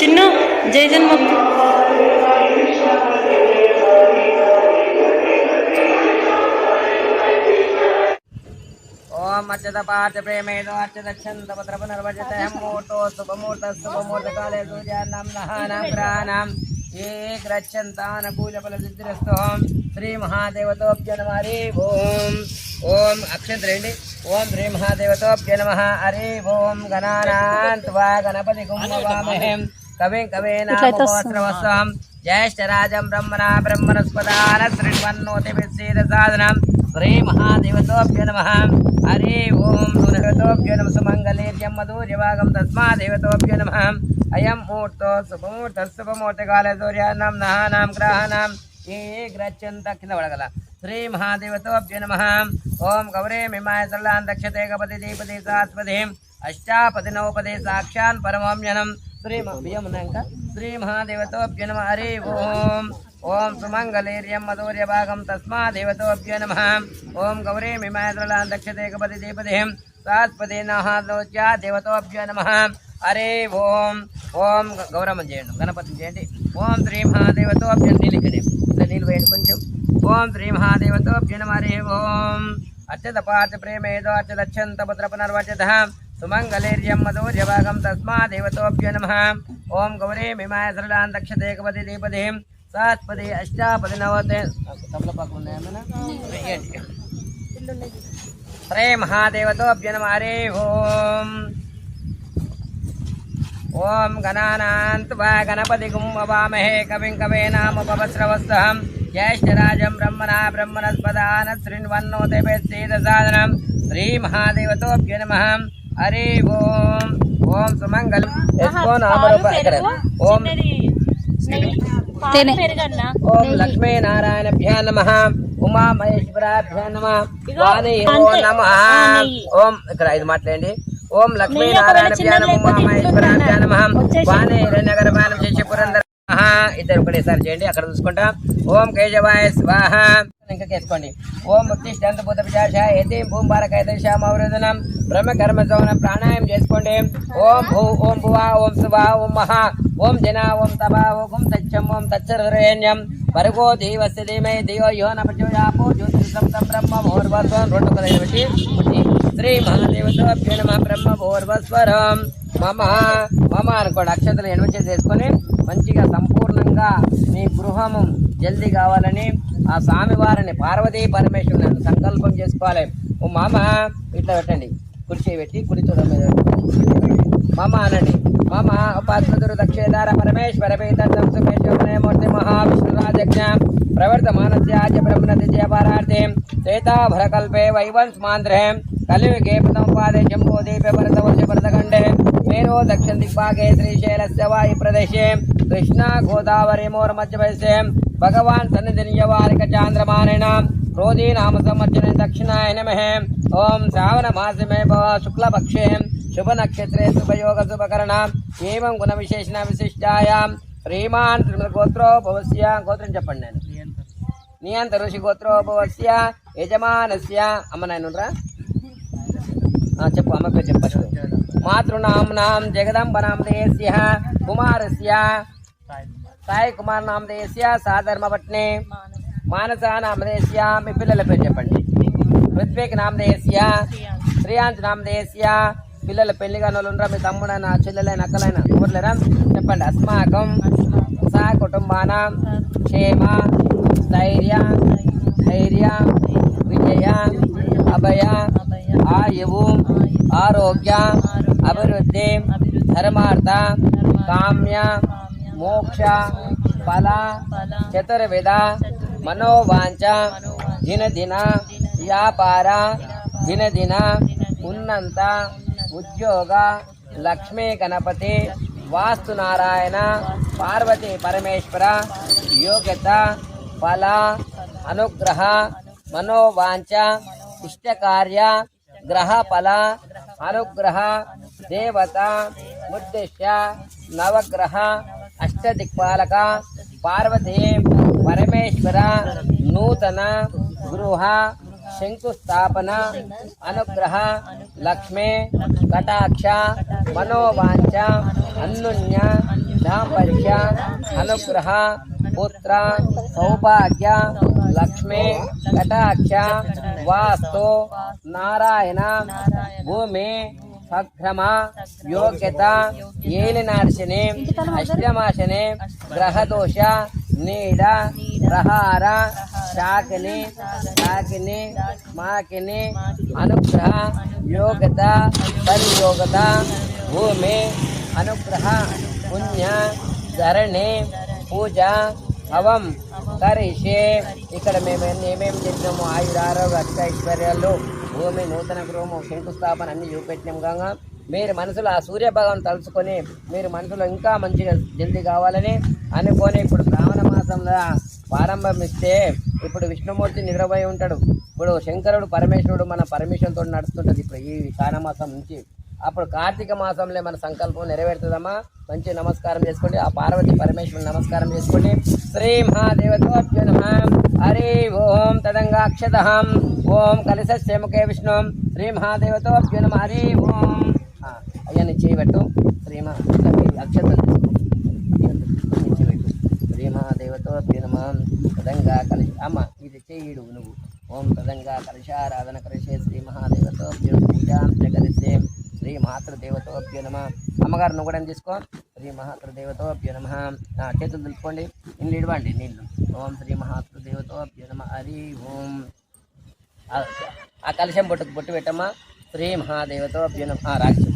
చిన్ను జై జన్మకు ओम अच्युत पार्थ प्रेमेदो अच्युत छंद पत्र पुनर्वजते मोटो शुभमुहूर्त काले सूर्यानां नहानां ग्रहाणां ये ग्रच्छन्तानुकूल फल सिद्धिरस्तु श्री महादेवतोभ्यो नमः हरि ओम ओम अक्षंतरेंडी ओम श्री महादेवतोभ्यो नमः हरि ओम गणानां त्वा गणपति कुम्भवामहे कविं कवीनामुपवस्त्रवस्तं ज्येष्ठराजं ब्रह्मणा ब्रह्मणस्पदान श्रीमन्नोतिभिस्सीदसादनं श्री महादेवतोभ्यो नमः हरि ओम देवतोभ्यो नमः सुमंगलेर्यं मधुर्यवागं तस्मादेवतोभ्यो नमः अयं मुहूर्तो शुभमुहूर्तकाले सूर्यानां नहानां ग्रहाणां ये ग्रच्छन्त किंद पडगల श्री महादेवतोभ्यो नमः ओम गौरे मिमाय सल्लां दक्षते गपति दीपति सास्पति अष्टापति नवपति साक्षान् परमोम्यनं श्री महादेवतोभ्यो नमः हरि ओम ओम सुमंगलेर्यं मधुर्यभागं तस्मादेवतोभ्यो नमः ओम गौरी मिमायद्रलां दक्षते गपति दीपति सास्पति नहादोच्या देवतोभ्यो नमः हरे ओम ओम गौरम చేయండి గణపతిని చేయండి ఓం శ్రీ మహాదేవతోభ్యో నీలికడే నీళ్ళు వేయండి కొంచెం ఓం శ్రీ మహాదేవతోభ్యో నమః హరి ఓం అత్యత పార్థ ప్రేమేదో అత్యదచ్చంత పుత్ర పునర్వచతః सुमंगलेर्यं मधुर्यभागं तस्मादेवतोभ्यो नमः ओम गौरी मिमाय सरलां दक्षते गपति दीपति सास्पति अष्टापति नवते श्री महादेवतोभ्यो नमः हरि ओम ओम गणानां त्वा गणपतिगुं ववामहे कविं कवीनामुपवस्त्रवस्तं ज्येष्ठराजं ब्रह्मणा ब्रह्मणस्पदान शृण्वन्नोतिभिस्सीदसादनं श्री महादेवतोभ्यो नमः हरि ओम ओम सुमंगल इसको नाम ओम ओम लक्ष्मी नारायणभ्यो नमः उमा महेश्वराभ्यो नमः वाणी नमः ओम ఇక్కడ ఇది మాట్లాడండి ओम लक्ष्मी नारायणभ्यो नमः उमा महेश्वराभ्यो नमः वाणी हिरण्यगर्भानं శశి పురందర ఇద్దరు ఒకటేసారి చేయండి అక్కడ చూసుకుంటా ఓం కేశవాయ స్వాహ ఇంకా కేసుకోండి ఓం ముక్తిష్ఠంత భూత విజాషాయ ఏతిం భూంబారకైతశామవృదనం బ్రహ్మ కర్మ సౌన ప్రాణాయామం చేసుకోండి ఓం భూ ఓం భువా ఓం శుభా ఓం మహా ఓం జనా ఓం తపా ఓం తచ్చం ఓం తచ్చరేణ్యం భర్గో దేవస్య ధీమహి ధియో యో న ప్రచోదయాత్ జ్యోతిషం బ్రహ్మ భూర్భస్వం రెండు పదవి పెట్టి శ్రీ మహాదేవతోభ్యో నమః బ్రహ్మ భూర్భస్వరం మమ మమ అనుకోండి అక్షంతలు ఎనిమిది చేసుకొని మంచిగా సంపూర్ణంగా మీ గృహము జల్దీ కావాలని ఆ స్వామివారిని పార్వతీ పరమేశ్వరుని సంకల్పం చేసుకోవాలి ఓ మామ ఇట్లా పెట్టండి కుర్చీ పెట్టి కుడి చూడ మీద మామ అనండి మామ ఉపాస్మదురు దక్షేదార పరమేశ్వర పీతమూర్తి మహావిష్ణురాజజ్ఞ ప్రవర్తమానస్యాజ బ్రహ్మణతి జయపారార్థే శ్వేతాభరకల్పే వైవంశమాంధ్రే కలియుగే ప్రథమపాదే జంబోదీపే భరతవర్ష భరతఖండే మేరో దక్షిణ దిగ్భాగే శ్రీశైలస్య వాయు ప్రదేశే కృష్ణా గోదావరి మోర్ మధ్యప్రదేశే భగవాన్ సన్నిధినియవారిక చాంద్రమానేన క్రోధీ నామ సంవత్సర దక్షిణాయ నమః ఓం శ్రావణ మాసమే శుక్లపక్షే శుభ నక్షత్రే శుభయోగ శుభకరణ ఏవం గుణ విశేషణ విశిష్టాయాం శ్రీమాన్ గోత్రోభవస్య గోత్రం చెప్పండి నేను నియంత ఋషి గోత్రోభవస్య యజమానస్య అమ్మ నాయనరా చెప్పు అమ్మ పేరు చెప్పచ్చు మాతృనామ్నాం జగదంబనాం దేస్య కుమారస్య సాయి కుమార్ నామ దేస్య సాధర్మపట్నే మానసా నామ దేస్య మీ పిల్లల పేరు చెప్పండి ఋత్విక్ నామ దేస్య శ్రీయాంత్ నామ దేస్య పిల్లల పెళ్లిగా నోళ్ళుండ్రా మీ తమ్ముడైన చెల్లెలైన అక్కలైన ఊర్లేరా చెప్పండి అస్మాకం సా కుటుంబానాం క్షేమ స్థైర్య ధైర్య విజయ అభయ ఆయువు ఆరోగ్య అభివృద్ధి ధర్మార్థ కామ్య మోక్ష ఫల చతుర్విధ మనోవాంఛ దిన దిన వ్యాపార దిన దిన ఉన్నంత ఉద్యోగ లక్ష్మీ గణపతి వాస్తు నారాయణ పార్వతీ పరమేశ్వర యోగ్యత ఫల అనుగ్రహ మనోవాంఛ ఇష్టకార్య గ్రహ ఫల అనుగ్రహ దేవత ఉద్దేశ్య నవగ్రహ అష్టదిక్పాలక పార్వతీ పరమేశ్వర నూతన గృహ శంకుస్థాపన అనుగ్రహ లక్ష్మీ కటాక్ష మనోవాంఛ అన్యోన్య దాంపత్య అనుగ్రహ పుత్ర సౌభాగ్య లక్ష్మి కటాక్ష వాస్తు నారాయణ భూమి సక్రమ యోగ్యత ఏలినార్శని అష్టమాశని గ్రహదోష నీడ ప్రహార శాకిని మాకిని అనుగ్రహ యోగత పరియోగత భూమి అనుగ్రహ పుణ్య ధరణి పూజ హవం కరిషే. ఇక్కడ మేము ఏమేమి చేసినాము, ఆయురారోగ్య అష్టైశ్వర్యాలు, భూమి నూతన గృహము, శంకుస్థాపన అన్ని చూపెట్టినాం. కాగా మీరు మనసులో ఆ సూర్య భగవాన్ తలుచుకొని మీరు మనసులో ఇంకా మంచిగా జల్దీ కావాలని అనుకొని ఇప్పుడు శ్రావణ మాసంలో ప్రారంభమిస్తే ఇప్పుడు విష్ణుమూర్తి నిద్రపోయి ఉంటాడు. ఇప్పుడు శంకరుడు పరమేశ్వరుడు మన పరమేశ్వరుతో నడుస్తుంటుంది ఇప్పుడు ఈ శ్రావణ నుంచి. అప్పుడు కార్తీక మాసంలో మన సంకల్పం నెరవేరుతుందమ్మా. మంచి నమస్కారం చేసుకోండి, ఆ పార్వతి పరమేశ్వరుని నమస్కారం చేసుకోండి. శ్రీ మహాదేవతోభ్యో నమః. హరి ఓం తదంగాక్షతహం ఓం కలిసస్య ముఖే విష్ణు. శ్రీ మహాదేవతోభ్యో నమః. హరి ఓం. అయ్యాన్ని చేయబట్టు శ్రీమా అక్షతలు చేయబట్టు. శ్రీ మహాదేవతోభ్యో నమః. తదంగా కలిసి అమ్మ ఇది చేయుడు నువ్వు. ఓం తదంగా కలిశారాధన కలిసే శ్రీ మహాదేవతోభ్యో పూజాం కలిసే శ్రీ మాతృదేవతోభ్యో నమః. అమ్మగారు నువ్వు కూడా తీసుకో. శ్రీ మహాతృదేవతోభ్యో నమః. చేతులు దులుపుకోండి, నీళ్ళు ఇవ్వండి నీళ్ళు. ఓం శ్రీ మహాతృదేవతోభ్యో నమః. హరి ఓం. ఆ కలశం బొట్టు పెట్టమ్మా. శ్రీ మహాదేవతోభ్యో నమః. రాక్ష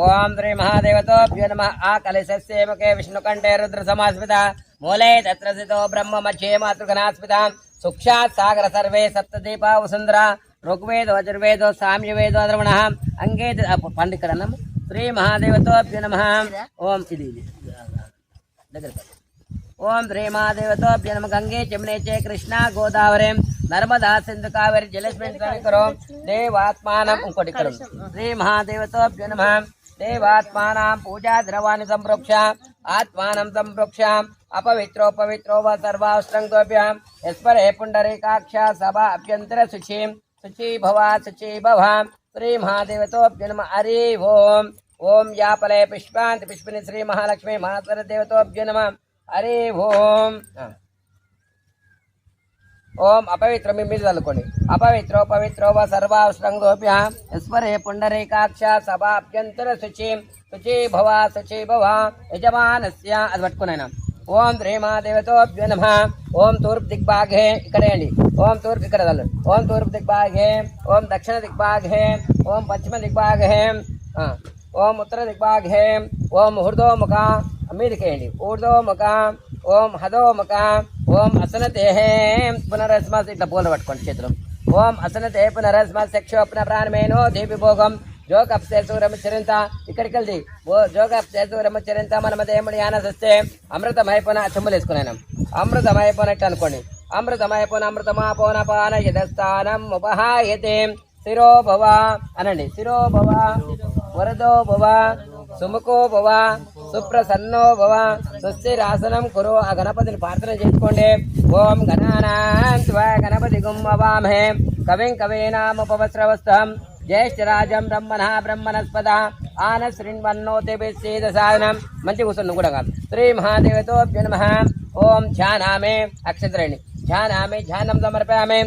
ఓం శ్రీ మహాదేవతోభ్యో నమః. ఆ కలశస్య ముఖే విష్ణుకంఠే రుద్ర సమాస్మిత మూలే తత్ర స్థితో బ్రహ్మ మధ్యే మాతృగణాస్మిత సుక్షాత్ సాగర సర్వే సప్తదీపా వసుంధర ఋగ్వేదో యజుర్వేదో సామ్యవేదో ద్రవణ అంగే పండికరణం. శ్రీ మహాదేవతోభ్యో నమః. ఓం ఇది దగ్గర ఓం శ్రీ మహాదేవతోభ్యో నమః. గంగే జమునే చే కృష్ణ గోదావరి నర్మదా సింధు కావేరి జలస్మిన్ సమీకరో దేవాత్మానం. ఇంకోటి ఇక్కడ శ్రీ మహాదేవతోభ్యో నమః. దేవాత్మానం పూజా ద్రవాన్ని సంప్రోక్ష ఆత్మానం సంప్రోక్ష అపవిత్రోపవిత్రో వా సర్వాస్త్రంగోభ్యాం యస్పరే పుండరీకాక్ష సభా అభ్యంతర శుచి శుచి భవ. శ్రీ మహాదేవతోభ్యో నమః. హరి ఓం. ఓం యాపలే పుష్పాంతి పుష్పిని శ్రీ మహాలక్ష్మి మహాదేవతోభ్యో నమః. హరి ఓం. ఓం అపవిత్రం మీరు చదువుకోండి. అపవిత్రోపవిత్రో వా సర్వాస్త్రంగోభ్యాం యస్పరే పుండరీకాక్ష సభా అభ్యంతర శుచి శుచి భవ యజమానస్య. అది పట్టుకున్నాను. ఓం శ్రీ మహాదేవతోభ్యో నమః. ఓం తూర్పు దిగ్భాగే ఇక్కడే అండి. ఓం తూర్పు ఇక్కడ చల్లు. ఓం తూర్పు దిగ్భాగే, ఓం దక్షిణ దిగ్భాగే, ఓం పశ్చిమ దిగ్భాగే, ఓం ఉత్తర దిగ్భాగే, ఓం హృదోముఖ మీదికేయండి. ఊర్ధోముఖ, ఓం హదోముఖ, ఓం అసనతేహే పునరస్మాస్. ఇట్లా పూల పట్టుకోండి చేతులు. ఓం అసనతే పునరస్మాస్ చక్షోపన ప్రాణమేనో దేవి భోగం జోగప్సేసూరమచరింత. ఇక్కడికి వెళ్ది జోగప్సేసూరమచరింత మనమదేముడి యానసస్తే అమృతమైపోన చెంబులు వేసుకున్నాను. అమృతమైపోనట్టు అనుకోండి. అమృతమైపోన అమృతమాపోన పాన యథస్థానం ఉపహాయతే. శిరో భవ అనండి. శిరో భవ వరదో భవ సుముఖో భవ సుప్రసన్నో భవ సుస్థిరాసనం కురు. ఆ గణపతిని ప్రార్థన చేసుకోండి. ఓం గణానాన్త్వా గణపతి గుమ్మవామహే కవిం కవీనాముపవస్రవస్థం జ్యేష్ఠరాజం బ్రహ్మణస్పద ఆన శృణ్వన్నోతిభిస్సేదసాదనం. మంచి కూర్చొని కూడా కాదు. శ్రీ మహాదేవతోభ్యో నమః. ఓం ధ్యానామి అక్షత్రేణి ధ్యానామి ధ్యానం సమర్పయామి.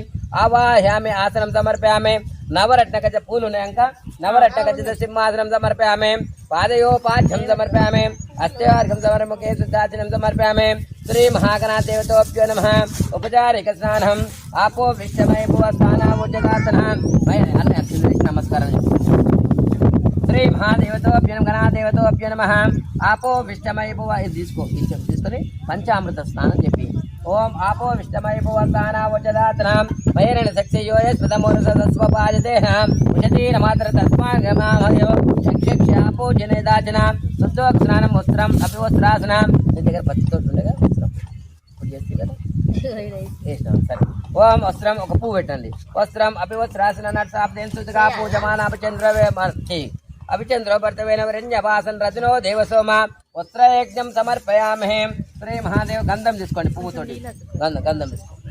ఆవాహయామి ఆసనం సమర్పయామి. నవరత్నగజ పూలు ఉన్నాయంక నవరత్నగజ సింహాసనం సమర్పయామి. పాదయోపాధ్యం సమర్పయామి. అస్త్యార్ఘం సమర్ముఖే సుధాచనం సమర్పయామి. శ్రీ మహాగణాదేవతోభ్యో నమః. ఉపచారిక స్నానం ఆపో విశ్వమయ భువస్థానముజగాసన. నమస్కారం. శ్రీ మహాదేవతోభ్యో గణాదేవతోభ్యో నమః. ఆపో విశ్వమయ భువ ఇది తీసుకొని పంచామృత స్నానం చెప్పి. ఓం ఆపో విష్ణమయ భువస్థానముజగాసనం వైరణ శక్తియో స్వపాజదేహ ఉషతీన మాత్ర తస్మాగమామయో శక్ష్యాపో జనేదాచన శుద్ధోక స్నానం వస్త్రం అపి వస్త్రాసనం. మీ దగ్గర పచ్చితో ఉండగా వస్త్రం చేస్తే కదా వేసినాం. సరే. ఓం వస్త్రం ఒక పువ్వు పెట్టండి. వస్త్రం అపి వస్త్రాసన నట్సాబ్దేన్ శుద్ధిగా పూజమాన అభిచంద్రవే చెయ్యి. అభిచంద్రో భర్తవేన వరణ్యవాసన్ రజనో దేవసోమ వస్త్రయజ్ఞం సమర్పయామహే. శ్రీ మహాదేవ్ గంధం తీసుకోండి. పువ్వుతోటి గంధం తీసుకోండి.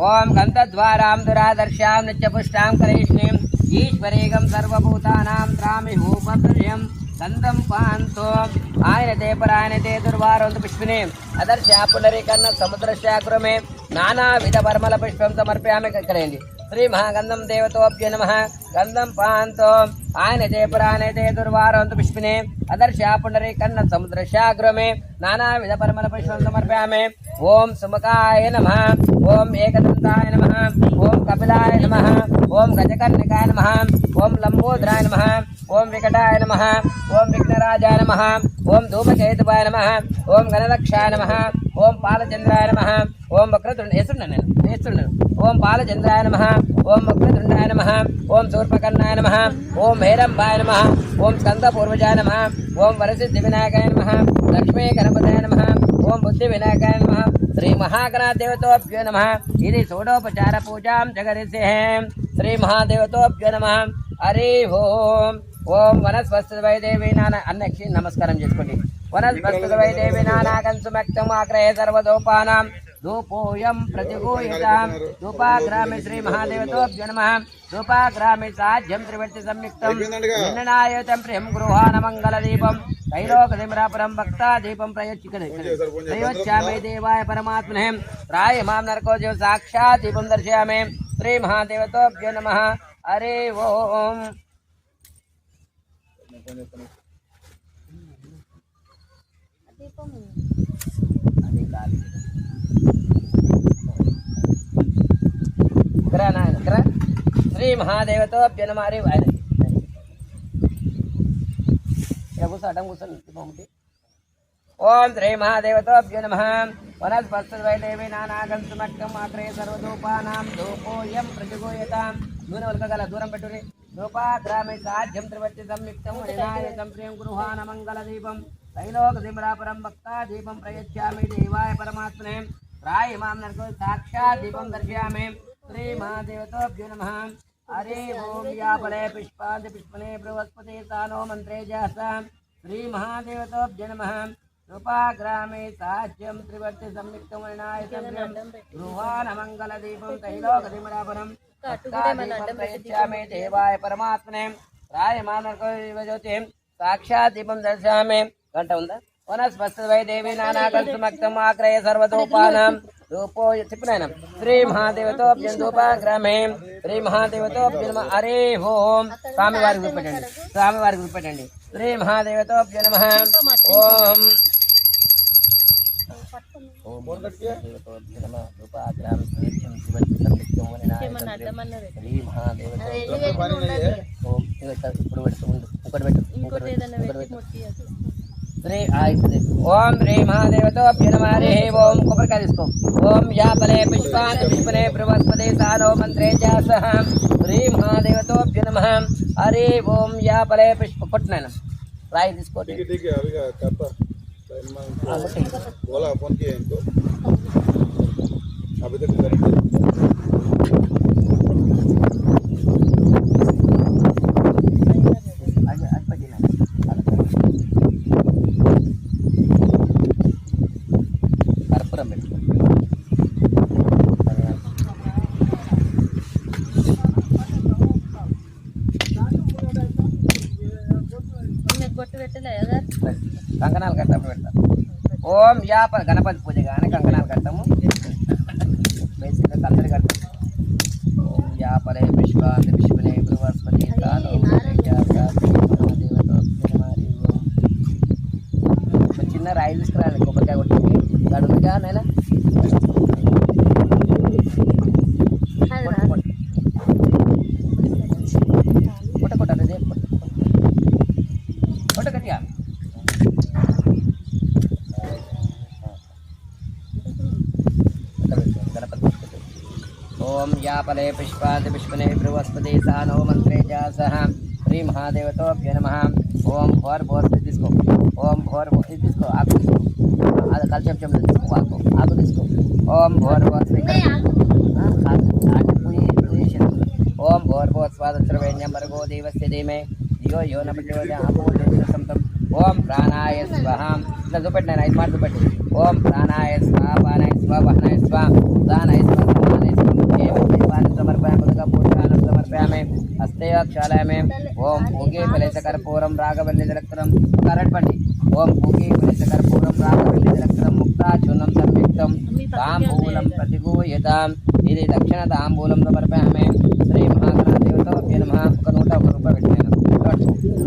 ఓం గంధద్వారాం దురాదర్శాం నిత్యపుష్టాం కరేష్ణీం ఈశ్వరేగం సర్వభూతానాం త్రామి భూపర్యం गंधम पांतो आयनते परायनते दुर्वारोन्तु पुष्पिने अदर्श्या पुनरीकर्ण समुद्रस्याग्र में नाना विध वर्मल पुष्पं समर्पयामि करेंगे श्री महागंधम देवतोभ्यो नमः गंधम पांतो आयनते परायनते दुर्वारोन्तु पुष्पिने अदर्श्या पुनरीकर्ण समुद्रस्याग्र में नाना विध वर्मल पुष्पं समर्पयामि ओम सुमुखाय नमः ओम एकदंताय नमः ओम कपिलाय नमः ओम गजकर्णिकाय नमः ओम लंबोदराय नमः ओम विकटाय नमः ओम विघ्नराजाय नमः ओम धूमकेतुवाय नमः ओम गणलक्षाय नमः ओम पालचंद्राय नमः ओम वक्रतुंड ओम पालचंद्राय नमः ओम वक्रतुंडाय नमः ओम शूर्पकर्णाय नमः ओम हेरंबाय नमः ओम स्कंदपूर्वजाय नमः ओम वरसिद्धिविनायकाय नमः लक्ष्मी गणपतये नमः ओम बुद्धिविनायकाय नमः श्री महागणादेवतोभ्यो नमः इति षोडोपचार पूजां जगरिसे श्री महादेवतोभ्यो नमः हरि ओम ओम वनस्पति वैदेवी नाना अन्नक्षी नमस्कारं చేసుకోండి वनस्पति वैदेवी नानागं सुमक्तम् आग्रहे सर्वदोपानां धूपोऽयं प्रतिगूयतां धूपाग्रामे श्री महादेवतोभ्यो नमः धूपाग्रामे साध्यं त्रिवर्ति संयुक्तं निन्नायतं प्रियं गृहानमङ्गलदीपं त्रैलोक्यदिमरापरं भक्तादीपं प्रयोक्ष्यामि देवाय परमात्मने प्राय मां नरको जीव साक्षात् दीपं दर्शयामि श्री महादेवतोभ्यो नमः हरि ओम श्री महादेवतोभ्यो नमः हरि ओम श्री महादेवतोभ्यो नमः वनस्पति वैदेवी नानागं सुमक्तम् आग्रहे सर्वधूपानां धूपोऽयं प्रतिगूयतां दूरवल्कगल दूरं पेट्टुरि धूपाग्रामे साध्यं त्रिवर्ति संयुक्तं विनायकं प्रियं गृहानमङ्गलदीपं त्रैलोक्यदिमरापरं भक्तादीपं प्रयच्छामि देवाय परमात्मने प्राय मां नरको साक्षात् दीपं दर्शयामि श्री महादेवतोभ्यो नमः हरि ओम यापले पुष्पान्ति पुष्पने बृहस्पति सानो मन्त्रे जासा श्री महादेवतोभ्यो नमः रूपाग्रामे साध्यं त्रिवर्ति संयुक्तं विनायकं गृहानमङ्गलदीपं त्रैलोक्यदिमरापरं प्रयच्छामि देवाय परमात्मने प्राय मां नरको ज्योतिं साक्षात् दीपं दर्शयामि गंట ఉందా वनस्पति वैदेवी नानागं सुमक्तम् आग्रहे सर्वधूपानां धूपो चिपनयनं श्री महादेवतोभ्यो धूपाग्रामे श्री महादेवतोभ्यो नमः हरि ओम स्वामिवारी गुरुपेटंడి श्री महादेवतोभ्यो नमः ओम धूपाग्राम श्री श्री ओम श्री महादेवतोभ्यो नमः हरि ओम कोपरकाय తీసుకో ओम यापले पुष्पान्ति पुष्पने बृहस्पति सानो मन्त्रे जासः श्री महादेवतोभ्यो नमः हरि ओम यापले पुष्प पट्टनयनं राई తీసుకో ठीक है अभी करता बोला फोन किया इनको अभी तक కంకణాలు కట్టప్పుడు పెడతాం ఓం యాప గణపతి పూజ కానీ కంకణాలు కట్టము బేసిక్గా కందరి కట్టము ఓం యాపలే పుష్పాంతి పుష్పనే బృహస్పతి చిన్న రాయి తీసుకురాలి కొబ్బరికాయ కొట్టి గడుగుగా నైనా ओम यापले पुष्पान्ति पुष्पने बृहस्पति सानो मन्त्रे जासः श्री महादेवतोभ्यो नमः ओम भोर भोर తీసుకో ओम भोर भोर తీసుకో ఆకు అది కలిసి తీసుకో ఆకు తీసుకో ओम भोर भोर ओम भोर भोर स्वादश्रवेण्यं भर्गो देवस्य धीमहि धियो यो न प्रचोदयात् ओम प्राणाय स्वाहा इట్లా చూపెట్టు నేను 5 మాటలు చూపెట్టు ओम प्राणाय स्वाहा पानाय स्वाहा वहनाय स्वाहा दानाय स्वाहा समानाय स्वाहा समर्पयामि समर्पयामि नमस्ते अक्षालय ओम पूगे फलेशकर्पूरं राघवल्लिदरक्तरं करण्पण्डि ओम पूगे फलेशकर्पूरं राघवल्लिदरक्तरं मुक्ताचूर्णं संयुक्तं ताम्बूलं प्रतिगूह्यताम् ఇది దక్షిణ తాంబూలం సమర్పయామి శ్రీ మహాగణాధిపతయే నమః ఒక నూట ఒక రూపాయి పెట్టాను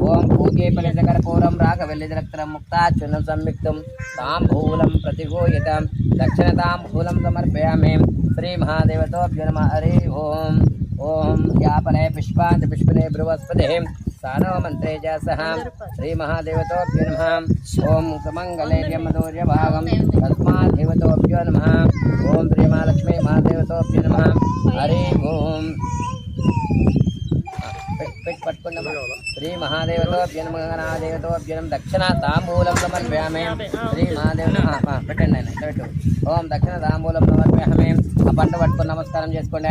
ఓం పూగే ఫలితకర్పూరం రాఘవల్లిదరక్తరం ముక్తాచూర్ణం సంయుక్తం తాంబూలం ప్రతిగూహ్యతాం దక్షిణ తాంబూలం సమర్పయామి శ్రీ మహాదేవతోభ్యో నమః హరి ఓం ఓం యాపలే పుష్పాంత పుష్పనే బృహస్పతే सानो मंत्रे च सह श्री महादेवतोभ्यो नमः ओम सुमंगले यमदूर्य भागम तस्मात् देवतोभ्यो नमः ओम श्री महालक्ष्मी महादेवतोभ्यो नमः हरि ओम श्री महादेवतोभ्यो नमः गणादेवतोभ्यो नमः दक्षिण तांबूलं समर्पयामि श्री महादेव ओम दक्षिण तांबूलं समर्पयामि పంట పట్టుకొని నమస్కారం చేసుకోండి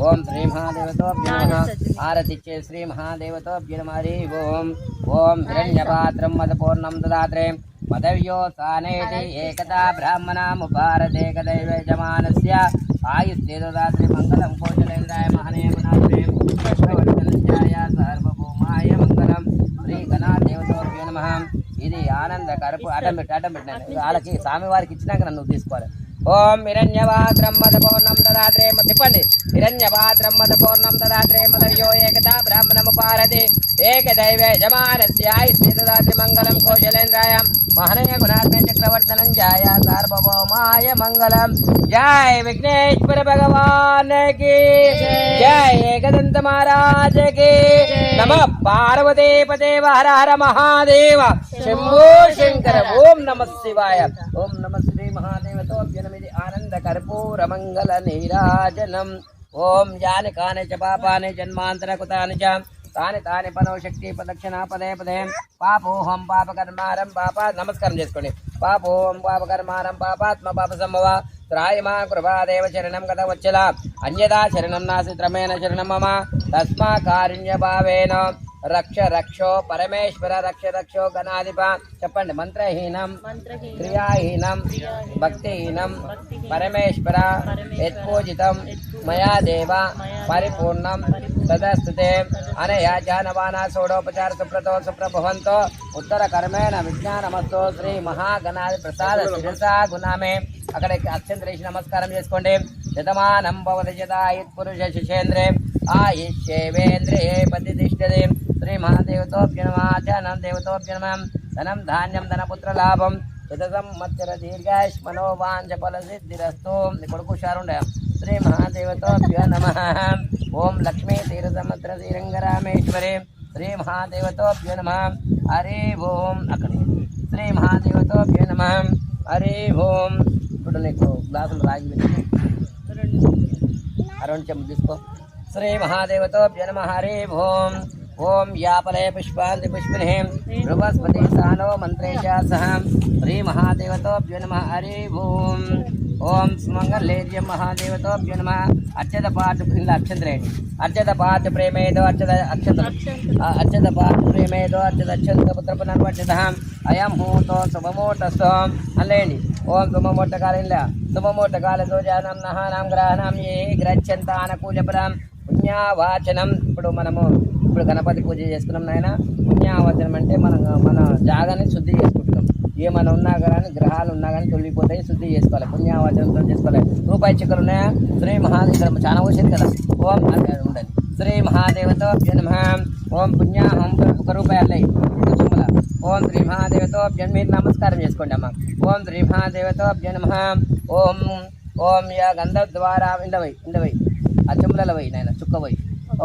ఓం శ్రీ మహాదేవతోభ్యో నమః ఆరతిచ్చే శ్రీ మహాదేవతోభ్యో నమః హరి ఓం ఓం హిరణ్యపాత్రం మదపూర్ణం దదాత్రే మదవ్యో సానేతి ఏకదా బ్రాహ్మణముపారతే కదైవ యజమానస్య ఆయుష్తే దదాత్రే మంగళం కోశలేంద్రాయ మహనీయమనాత్రే కృష్ణవర్ధనస్యాయ సర్వభౌమాయ మంగళం శ్రీ గణాదేవతోభ్యో నమః ఇది ఆనంద కరుపు అడ్డం పెట్టినాను వాళ్ళకి స్వామివారికి ఇచ్చినాక నన్ను తీసుకోవాలి ओम हिरण्यपात्रं मदपूर्णं ददात्रे तिप्पंडि हिरण्यपात्रं मदपूर्णं ददात्रे मदर्यो एकदा ब्राह्मणमुपारति एकदैव यजमानस्य आयुष्ये ददाति मंगलं कौशलेन्द्राय महनीय गुणात्मे चक्रवर्तनंजाय सार्वभौमाय मंगलम जय विघ्नेश्वर भगवान की जय एकदंत महाराज की नमः पार्वती पते हर हर महादेव शंभो शंकर ओम नमः शिवाय ओम नमः श्री महादेवतोभ्यो नमः आनंद कर्पूर मंगल नीराजनम ओम यानि कानि च पापानि जन्मांतर कृतानि च तानि तानि पनो शक्ति प्रदक्षिणा पदे पदे पापोहं पापकर्मारं पापा नमस्कारं చేసుకోండి पापोहं पापकर्मारं पापात्म पाप संभव त्रायमा कृपादेव शरणं गतवत्सल अन्यदा शरणं नास्ति त्रमेण शरणं मम तस्मा कारुण्य भावेन रक्ष रक्षो परमेश्वर रक्ष रक्षो गणाधिप చెప్పండి మంత్రహీనం క్రియాహీనం భక్తిహీనం పరమేశ్వర యత్పూజితం మయా దేవ పరిపూర్ణం తదస్తుతే అనయా జానవానా షోడోపచార సుప్రతో సుప్రభవంతో ఉత్తర కర్మేణ విజ్ఞానమస్తో శ్రీ మహాగణాధి ప్రసాద శిరసా గుణామే అక్కడికి అత్యంతరేసి నమస్కారం చేసుకోండి శతమానం భవతి శతాయుత్ పురుష శిశేంద్రే ఆయుష్యేవేంద్రియే ప్రతిష్ఠతే శ్రీ మహాదేవతోభ్యో నమః ఆచానం దేవతోభ్యో నమః ధనం ధాన్యం ధనపుత్ర లాభం శత సంవత్సర దీర్ఘాయుష్మనో వాంఛ ఫల సిద్ధిరస్తు కొడుకు షారుండే శ్రీ మహాదేవతోభ్యో నమః ఓం లక్ష్మీ తీర సముద్ర శ్రీరంగరామేశ్వరి శ్రీ మహాదేవతోభ్యో నమః హరి ఓం అక్కడ శ్రీ మహాదేవతోభ్యో నమః హరి ఓం ఇప్పుడు నీకు గ్లాసులు రాగి పెట్టి అరౌండ్ చెంబు తీసుకో శ్రీ మహాదేవతోభ్యో నమః హరి ఓం ओम यापले पुष्पांति पुष्पिने बृहस्पति सानो मंत्रे च सह श्री महादेवतोभ्यो नमः हरि ओम ओम सुमंगलेर्य महादेवतोभ्यो नमः अक्षत पाठ अक्षंतरेणि अक्षत पाठ प्रेमेदो अक्षत पाठ प्रेमेदो अक्षत अक्षंत पुत्र पुनर्वचतः अयं हूतो शुभमोटस्तो अल्लेंडि ओम शुभमोट कालिल्ल शुभमोट कालतो जानम नहानाम ग्रहणाम ये ग्रच्छन्त अनुकूलपरम పుణ్యవాచనం ఇప్పుడు మనము గణపతి పూజ చేసుకున్నాం నాయన పుణ్యవాచనం అంటే మన జాగాని శుద్ధి చేసుకుంటున్నాం ఏమైనా ఉన్నా కానీ గ్రహాలు ఉన్నా కానీ తొలిగిపోతాయి శుద్ధి చేసుకోవాలి పుణ్యవాచనంతో చేసుకోవాలి రూపాయి చిక్కలు ఉన్నాయా శ్రీ మహాదేవ చాలా వచ్చింది కదా ఓం అంటే ఉండాలి శ్రీ మహాదేవతోభ్యో నమః ఓం పుణ్యాహం ఒక రూపాయి అల్లయి తుమ్మల ఓం శ్రీ మహాదేవతోభ్యో మీరు నమస్కారం చేసుకోండి అమ్మ ఓం శ్రీ మహాదేవతోభ్యో నమః ఓం ఓం యా గంధ ద్వారా ఇండవై అచములవై నాయన చుక్కవై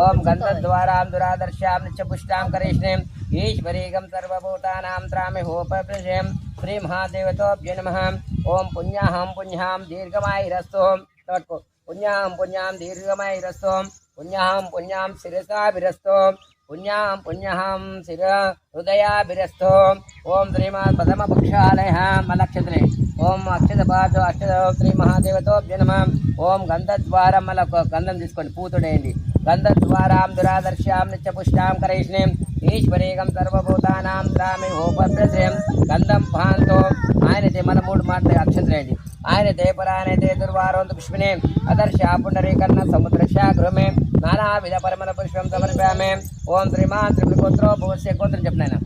ఓం గంధద్వారాం దురాదర్శాం నిత్యపుష్టాం కరిష్ణీం ఈశ్వరీగం సర్వభూతానాం త్రామి హోపప్రజేం శ్రీ మహాదేవతోభ్యో నమః ఓం పుణ్యాహం దీర్ఘమాయిరస్తు పుణ్యాహం దీర్ఘమాయిరస్తు పుణ్యాహం శిరసాభిరస్తు పుణ్యాహం శిర హృదయాభిరస్తు ఓం శ్రీమాన్ ప్రథమ పక్షాలయ మలక్షత్రే ఓం అక్షత శ్రీ మహాదేవతోభ్యో నమః ఓం గంధద్వారం మళ్ళీ గంధం తీసుకోండి పూతుడేయండి గంధద్వారాం దురాదర్శ్యాం నిత్యపుష్టాం కరైష్ణీం ఈశ్వరీగం సర్వభూతానాం త్రామి హోపప్రశ్రయం గంధం పాంతో ఆయనతే మన 3 మాటలు అక్షంతరేయండి ఆయనతే పరాయణతే దుర్వారోంతు పుష్పినే అదర్శా పుండరీకర్ణ సముద్రశా గృహమే నానావిధ పరిమళ పుష్పం సమర్పయామే. ఓం శ్రీమాన్ త్రిపుగోత్రోభవస్య గోత్రం చెప్పినాయన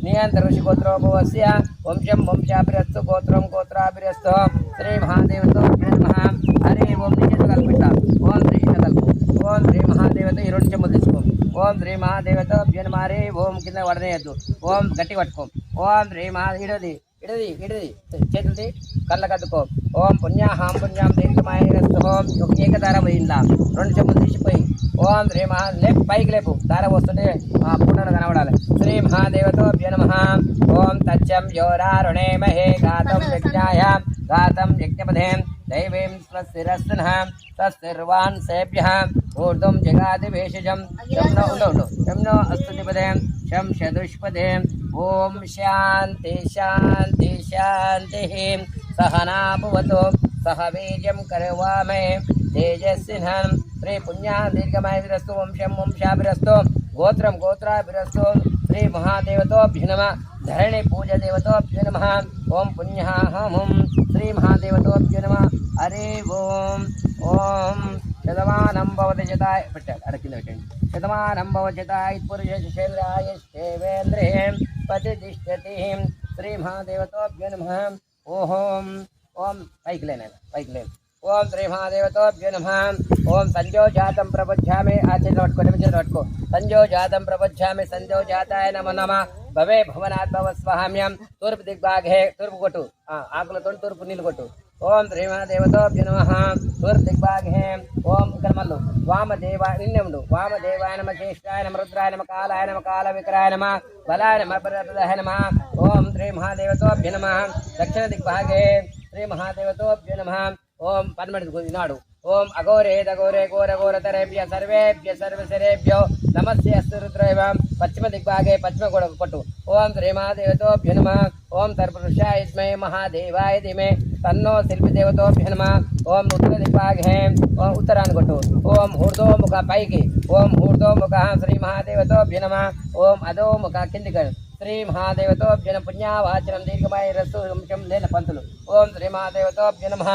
నియంత్ర ఋషి గోత్రోభవస్య వంశం వంశాభిరస్తు గోత్రం గోత్రాభిరస్తు శ్రీ మహాదేవతో నమః. హరి ఓం నిజ కల్పిత ఓం శ్రీ కల్పు ఓం శ్రీ మహాదేవత ఈ రెండు చెమ్ములు తీసుకో. ఓం శ్రీ మహాదేవత మారి ఓం కింద వడనేయద్దు. ఓం గట్టి పట్టుకో. ఓం శ్రీ మహా ఇడది ఇడది ఇడది చేతులది కళ్ళ కద్దుకో. ఓం పుణ్యాహాం పుణ్యాం దీర్ఘమాయరస్తు ఓం ఏకధార పోయిందా రెండు చెమ్ములు తీసిపోయి. ఓం శ్రీ మహా లేపు పైకి లేపు ధార వస్తుంటే పుణ్యాలు కనబడాలి. శ్రీ మహాదేవతో నమః. ఓం తచ్చం యోరారుణే మహే గాతం యజ్ఞాయ గాతం యజ్ఞపదే దైవీం స్వస్తిరస్తునః తస్తిర్వాన్ సేభ్యః ఊర్ధ్వం జగాది భేషజం యమ్నో అస్తుతిపదే శం షదుష్పదే. ఓం శాంతి శాంతి శాంతి. సహనా భవతు సహ వీర్యం కర్వామే తేజస్వినం. శ్రీ పుణ్యా దీర్ఘమాయురస్తు వంశం వంశాభిరస్తు గోత్రం గోత్రాభిరస్తు. శ్రీ మహాదేవతోభ్యో నమః. ధరణి పూజ దేవతోభ్యో నమః. ఓం పుణ్యాహం శ్రీ మహాదేవతోభ్యో నమః. హరి ఓం. ఓం శతమానం భవతి శతాయ పెట్టాడు అక్కడ కింద పెట్టండి. శతమానం భవతి శతాయ పురుషేంద్రియ ప్రతిష్టతి. శ్రీ మహాదేవతోభ్యో నమః. ఓం ఓం పైకి లేన పైకి లేదు. ఓం శ్రీ మహాదేవతోభ్యో నమః. ఓం సంజోజాతం ప్రపంచామి ఆచరణ పట్టుకో సంజోజాతం ప్రపంచామి సంజోజాతాయ నమో నమః. భవే భవనాద్భవ స్వామ్యం. తూర్పు దిగ్భాగే తూర్పు కొట్టు ఆకులతో తూర్పు నీళ్ళు కొట్టు. ఓం శ్రీ మహాదేవతోభ్యో నమః. తూర్పు దిగ్భాగే. ఓం ఇక్కడ మల్లు వామదేవా నిన్నెముడు వామదేవాయ నమ జ్యేష్ఠాయ నమ రుద్రాయ నమ కాలాయ నమ కాల వికరాయ నమ బలాయ నమ ప్రదాయ నమ. ఓం శ్రీ మహాదేవతోభ్యో నమః. దక్షిణ దిగ్భాగే శ్రీ మహాదేవతోభ్యో నమః. ఓం పన్నెండు నాడు. ఓం అఘోరేదఘోరే ఘోరఘోరతరేభ్య సర్వేభ్య సర్వసరేభ్యో నమస్తే అస్తు రుద్రైవ. పశ్చిమ దిగ్భాగే పశ్చిమ గొడవ కొట్టు. ఓం శ్రీ మహాదేవతోభ్యో నమః. ఓం తర్పురుషాయ విద్మహే మహాదేవాయ ధీమహి తన్నో శిల్పిదేవతోభ్యో నమః. ఓం ఉత్తర దిగ్భాగే ఓం ఉత్తరాన్ని కొట్టు. ఓం ఊర్ధ్వముఖ పైకి. ఓం ఊర్ధ్వముఖ శ్రీ మహాదేవతోభ్యో నమః. ఓం అధోముఖ కిందికి. శ్రీ మహాదేవతోభ్యో పుణ్యావాచనం దీర్ఘమాయ రస్సు వంశం లేని పంతులు. ఓం శ్రీ మహాదేవతోభ్యో నమః.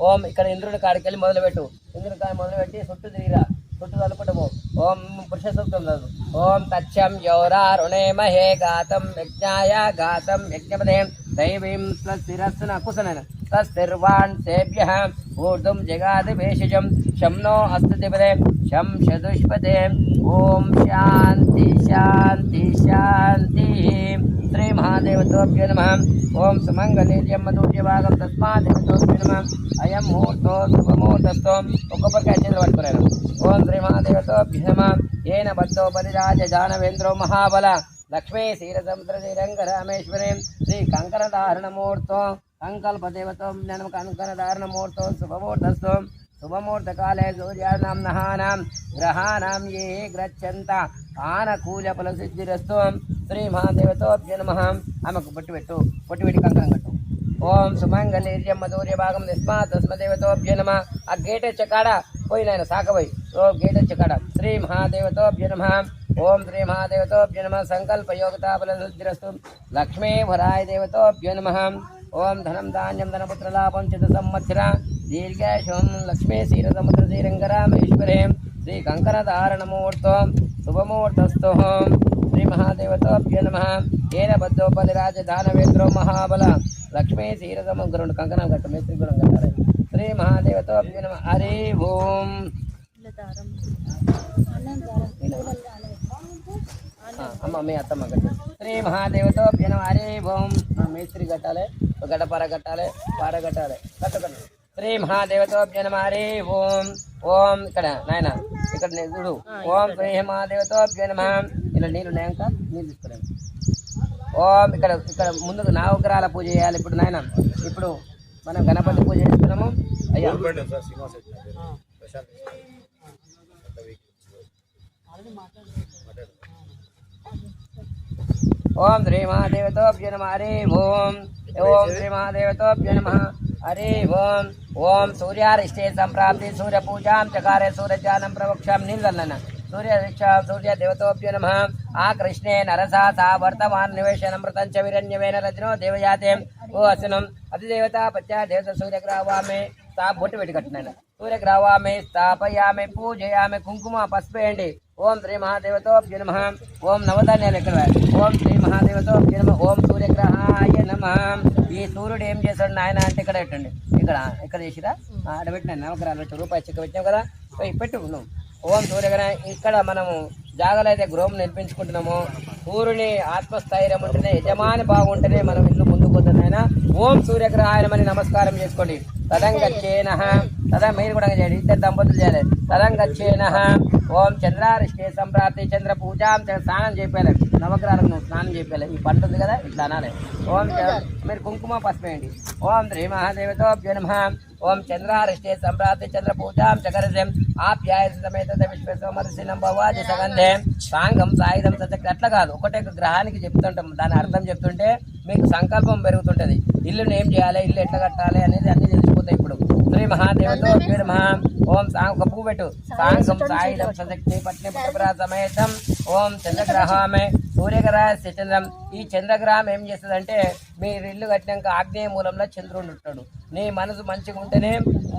ఓం ఇక్కడ ఇంద్రుడి కాడికి వెళ్ళి మొదలుపెట్టు. ఇంద్రుడి కాడి మొదలుపెట్టి చుట్టూ తిరిగిరా చుట్టూ కలుపుటము. ఓం పురుష సూక్తం చదువు. ఓం తచ్చం యోరారుణే మహే గాతం యజ్ఞాయ గాతం యజ్ఞపదే దైవీం స్వస్తిరస్తున కుశలన తస్తిర్వాన్ సేభ్యః ఊర్ధ్వం జగాది భేషజం శంనో అస్తుతిపదే శం షదుష్పదే. ఓం శాంతి శాంతి శాంతి. శ్రీ మహాదేవతోభ్యో నమః. ఓం సుమంగళీర్యం మధుర్యభాగం తస్మాదేవతోభ్యో నమః. అయం ముహూర్తో శుభముహూర్తస్తో ఒక్కొక్కరికాయ చేతులు పట్టుకున్నాను. ఓం శ్రీ మహాదేవతోభ్యో నమః. ఏన బద్ధో బలిరాజ జానవేంద్రో మహాబల లక్ష్మీ క్షీరసముద్ర శ్రీరంగరామేశ్వరీ శ్రీ కంకణధారణమూర్తో సంకల్పదేవతో జ్ఞానం కంకణధారణమూర్తో శుభముహూర్తస్తో శుభముహూర్తకాలే సూర్యానాం నహానాం గ్రహానాం ఏ గ్రచ్చంత ఆనకూల ఫలసిద్ధిరస్తు. శ్రీ మహాదేవతోభ్యో నమః. ఆమెకు బొట్టు పెట్టి కంకణం కట్టు. ఓం సుమంగళీర్యం మధుర్య భాగం నిస్మాత్ తస్మదేవతోభ్యో నమః. ఆ గేట్ చెక్కాడ పోయి నాయన సాకబోయి ఓ గేట్ చెక్కాడ. శ్రీ మహాదేవతోభ్యో నమః. ఓం శ్రీ మహాదేవతోభ్యో నమః. సంకల్ప యోగతా ఫలసిద్ధిరస్తు. లక్ష్మీ వరాయ దేవతోభ్యో నమః. ఓం ధనం ధాన్యం ధనపుత్ర లాభం చిత సంవత్సర దీర్ఘాయుషం లక్ష్మీ క్షీరసముద్ర శ్రీరంగరామేశ్వరే శ్రీ కంకణధారణమూర్తో శుభముహూర్తస్థో. శ్రీ మహాదేవతోభ్యో నమః. ఏన బద్ధోపది రాజధానవేంద్రో మహాబల లక్ష్మీ క్షీరసముద్ర కంకణం కట్టు మేస్త్రి గుణం కట్టాలి. శ్రీ మహాదేవతోభ్యో నమః. హరి ఓం. అమ్మ మీ అత్తమ్మ కట్టు. శ్రీ మహాదేవతోభ్యో నమః. హరి ఓం. మేస్త్రి కట్టాలి గడపర కట్టాలి పార కట్టాలి కట్టు. శ్రీ మహాదేవతోభ్యో నమః. హరి ఓం. ఓం ఇక్కడ నాయన ఇక్కడ చూడు. ఓం శ్రీ మహాదేవతోభ్యో నమః. ఇలా నీళ్ళు ఉన్నాయంక నీళ్ళు తీసుకున్నాను. ఓం ఇక్కడ ముందుకు నవగ్రహాల పూజ చేయాలి. ఇప్పుడు నాయన ఇప్పుడు మనం గణపతి పూజ చేస్తున్నాము. అయ్యా ఓం శ్రీ మహాదేవతోభ్యో నమః. హరి ఓం. ఓం శ్రీ మహాదేవతోభ్యో నమః. హరి ఓం. ఓం సూర్యారిష్టే సంప్రాప్తి సూర్య పూజాం చకారే సూర్యజానం ప్రవక్ష్యాం నీళ్ళన్న సూర్య దేవతోభ్యో నమః. ఆ కృష్ణే నరసా సా వర్తమాన నివేశనమృతం చ విరణ్యవేన రజనో దేవయాతే ఓ అసనం అతిదేవత పత్యా దేవత సూర్యగ్రావామే స్థా బొట్టు పెట్టి కట్టినాను సూర్యగ్రావామే స్థాపయామే పూజయామే కుంకుమ పసుపేయండి ఓం శ్రీ మహాదేవతోభ్య నమః ఓం నవధాన్యాలు ఎక్కడ ఓం శ్రీ మహాదేవతోభ్య నమః ఓం సూర్యగ్రహాయ నమః ఈ సూర్యుడు ఏం చేశాడు నాయన అంటే ఇక్కడ పెట్టండి ఇక్కడ చేసిరా ఆడ పెట్టిన నవగ్రహాలు రూపాయి చెక్క పెట్టాం కదా పెట్టు నువ్వు ఓం సూర్యగ్రహ ఇక్కడ మనము జాగలో అయితే గృహం నిర్మించుకుంటున్నాము సూర్యుని ఆత్మస్థైర్యం ఉంటేనే యజమాని బాగుంటేనే మనం ఇల్లు ముందుకు పోతున్నాయినా ఓం సూర్యగ్రహాయనమని నమస్కారం చేసుకోండి తదంగచ్చేన తదా మీరు కూడా చేయండి ఇద్దరు దంపతులు చేయాలి తదంగచ్చేన ఓం చంద్రారిష్టే సంప్రాప్తి చంద్ర పూజాం స్నానం చేయాలి నవగ్రహాలకు నువ్వు స్నానం చేయాలి ఈ పంట ఉంది కదా ఇట్లా అనాలి ఓం మీరు కుంకుమ పసుపేయండి ఓం శ్రీ మహాదేవతోభ్యో నమః ఓం చంద్రారిష్టే సంప్రాప్తి చంద్ర పూజాం చకరజం ఆప్యాయ సమేత విశ్వసమర్శనం భవాది సగంధే సాంగం సాయుధం సచక్తి అట్లా కాదు ఒకటే గ్రహానికి చెప్తుంటాం దాని అర్థం చెప్తుంటే మీకు సంకల్పం పెరుగుతుంటది ఇల్లుని ఏం చేయాలి ఇల్లు ఎట్లా కట్టాలి అనేది అన్ని తెలిసిపోతాయి ఇప్పుడు శ్రీ మహాదేవతో నమః ఓం ఒక పువ్వు పెట్టు సాంగం సాయుధం సశక్తి పట్ని పుత్ర సమేతం ఓం చంద్రగ్రహమే సూర్యగ్రహస్య చంద్రం ఈ చంద్రగ్రహం ఏం చేస్తుందంటే మీరు ఇల్లు కట్టినాక ఆగ్నేయ మూలంలో చంద్రుడు ఉంటాడు నీ మనసు మంచిగా ఉంటేనే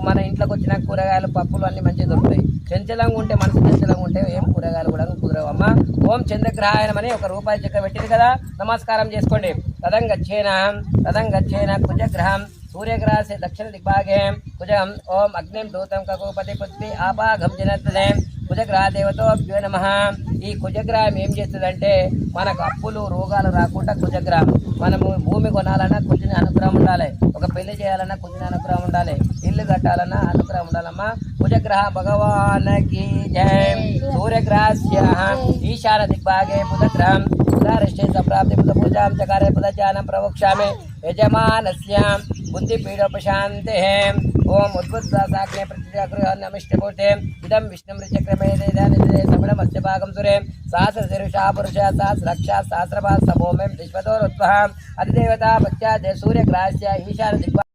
మన ఇంట్లోకి వచ్చిన కూరగాయలు పప్పులు అన్ని మంచిగా దొరుకుతాయి చంచలంగా ఉంటే మనసు చంచలంగా ఉంటే ఏం కూరగాయలు కూడా కుదరవమ్మా ఓం చంద్రగ్రహాయనమని ఒక రూపాయి చెక్క పెట్టింది కదా నమస్కారం చేసుకోండి తదంగచ్చేన కుజగ్రహం सूर्यग्रहस्य दक्षिण दिग्भागे कुजं ओम अग्निं दूतं ककोपति पृथ्वी आपाघं जनत्ते కుజగ్రహ దేవతోభ్యో నమః ఈ కుజగ్రహం ఏం చేస్తుందంటే మనకు అప్పులు రోగాలు రాకుండా కుజగ్రహం మనము భూమి కొనాలన్నా కుజుని అనుగ్రహం ఉండాలి ఒక పెళ్లి చేయాలన్నా కుజుని అనుగ్రహం ఉండాలి ఇల్లు కట్టాలన్నా అనుగ్రహం ఉండాలమ్మా కుజగ్రహ భగవానకి జై సూర్యగ్రహస్య ఈశాన దిగ్భాగే బుధగ్రహం ఉదారిష్టే సంప్రాప్తి బుధ పూజాం చకారే బుధజ్ఞానం ప్రవక్ష్యామి యజమానస్య బుద్ధిపీడోపశాంతే ఓం ఉద్భుతాగ్నే ప్రతిగృహన్నమిష్టభూతే ఇదం విష్ణుమృచక్రమే సమణమస్య భాగం సురే సహస్రశీర్షా పురుష సహస్రక్ష సహస్రభా సభోమే విశ్వతోరుత్వ అధిదేవత పశ్చాత్ సూర్యగ్రహస్య ఈశాన దిగ్భాగే